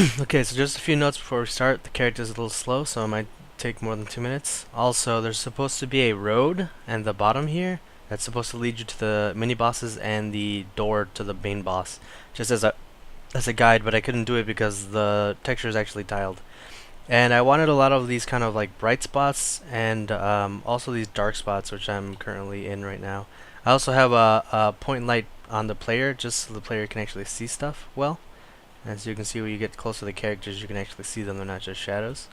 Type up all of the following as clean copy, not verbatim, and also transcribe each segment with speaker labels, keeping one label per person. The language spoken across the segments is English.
Speaker 1: Okay, so just a few notes before we start. The character's a little slow, so it might take more than 2 minutes. Also, there's supposed to be a road at the bottom here that's supposed to lead you to the mini bosses and the door to the main boss, just as a guide. But I couldn't do it because the texture is actually tiled. And I wanted a lot of these kind of like bright spots and also these dark spots, which I'm currently in right now. I also have a point light on the player, just so the player can actually see stuff well. As you can see, when you get close to the characters, you can actually see them, they're not just shadows.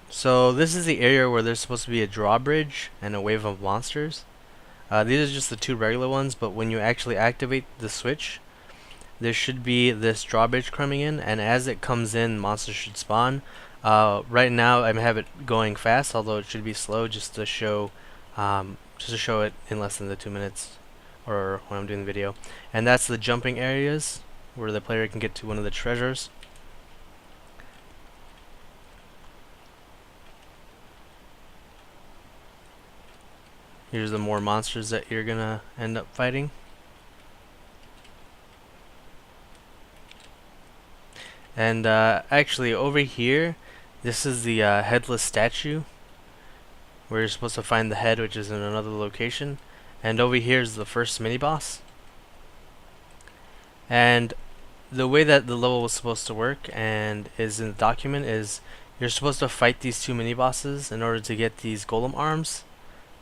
Speaker 1: So this is the area where there's supposed to be a drawbridge and a wave of monsters. These are just the two regular ones, but when you actually activate the switch, there should be this drawbridge coming in, and as it comes in, monsters should spawn. Right now, I have it going fast, although it should be slow, just to show it in less than the 2 minutes, or when I'm doing the video. And that's the jumping areas where the player can get to one of the treasures. Here's the more monsters that you're gonna end up fighting. And actually over here, this is the headless statue where you're supposed to find the head, which is in another location. And over here is the first mini boss. And the way that the level was supposed to work and is in the document is you're supposed to fight these two mini bosses in order to get these golem arms,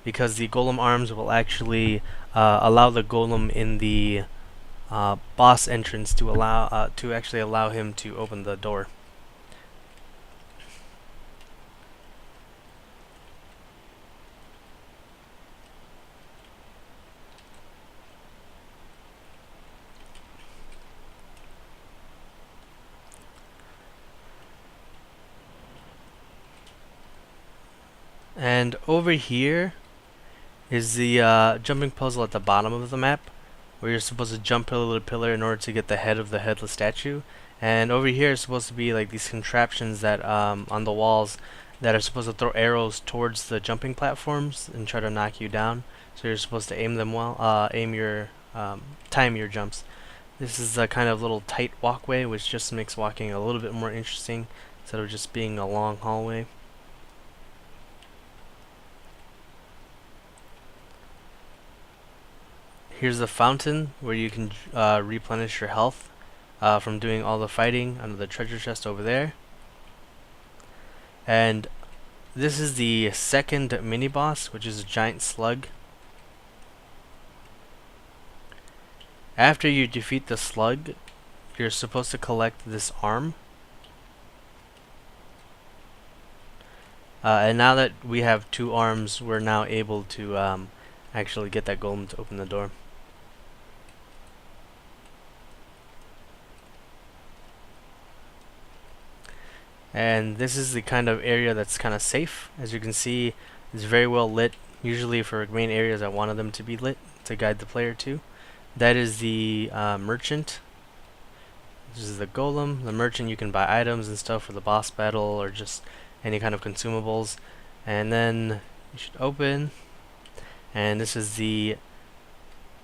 Speaker 1: because the golem arms will actually allow the golem in the boss entrance to actually allow him to open the door. And over here is the jumping puzzle at the bottom of the map, where you're supposed to jump pillar to pillar in order to get the head of the headless statue. And over here is supposed to be like these contraptions that on the walls that are supposed to throw arrows towards the jumping platforms and try to knock you down. So you're supposed to aim them well, time your jumps. This is a kind of little tight walkway, which just makes walking a little bit more interesting instead of just being a long hallway. Here's the fountain where you can replenish your health from doing all the fighting under the treasure chest over there. And this is the second mini boss, which is a giant slug. After you defeat the slug, you're supposed to collect this arm. And now that we have two arms, we're now able to actually get that golem to open the door. And this is the kind of area that's kind of safe. As you can see, it's very well lit. Usually for main areas I wanted them to be lit to guide the player to. That is the merchant. This is the golem. The merchant, you can buy items and stuff for the boss battle or just any kind of consumables. And then you should open. And this is the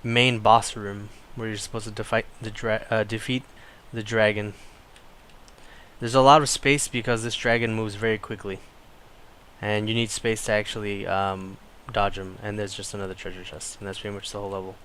Speaker 1: main boss room where you're supposed to defeat the dragon. There's a lot of space because this dragon moves very quickly, and you need space to actually dodge him. And there's just another treasure chest, and that's pretty much the whole level.